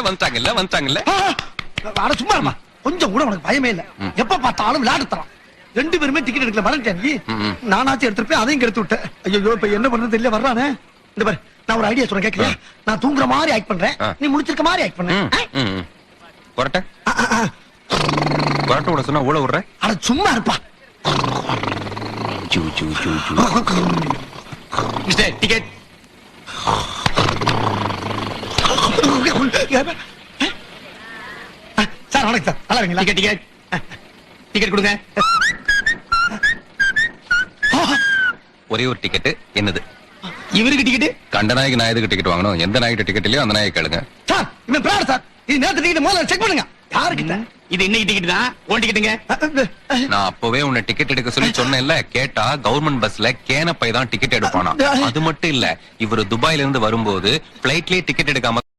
வந்துட்டாங்கல்ல. அட சும்மா இருமா. கொஞ்சம் கூட உனக்கு பயமே இல்ல. எப்ப பார்த்தாலும் விளையாட்டு தரான். 2 பேருமே டிக்கெட் எடுக்கல மறந்துட்டேன் நீ. நானாச்சும் எடுத்துட்டு அதையும் கெடுத்து விட்டேன். ஐயோ இப்ப என்ன பண்றது தெரியல வர்றானே. இந்த பாரு நான் ஒரு ஐடியா சொல்றேன் கேக்குறியா? நான் தூங்குற மாதிரி ஆக்ட் பண்றேன், நீ முழிச்சிருக்க மாதிரி ஆக்ட் பண்ணு. கொரட்ட விட சொன்னா ஊழ விடுற. அட சும்மா இருப்பா. Mister ticket. சார் வணக்கம் சார், நல்லா இருக்கீங்களா? டிக்கெட் டிக்கெட் கொடுங்க. ஒரே ஒரு டிக்கெட் என்னது? இவருக்கு டிக்கெட்? கண்ட நாய்க்கு நான் எதுக்கு டிக்கெட் வாங்கணும்? எந்த நாய்கிட்ட டிக்கெட் இல்லையோ அந்த நாயை கேளுங்க. சார் இவன் பிராட் சார். இது நேத்து டிக்கெட் முதல்ல செக் பண்ணுங்க. யாருக்கிட்ட? இது இன்னைக்கு டிக்கெட் தான். ஓன் டிக்கெட்டுங்க. நான் அப்பவே உன்னை டிக்கெட் எடுக்க சொல்லி சொன்னேன்ல. கேட்டா கவர்மெண்ட் பஸ்ல கேனப்பை தான் டிக்கெட் எடுப்பானா. அது மட்டும் இல்ல, இவரு துபாயில இருந்து வரும்போது பிளைட்லயே டிக்கெட் எடுக்காம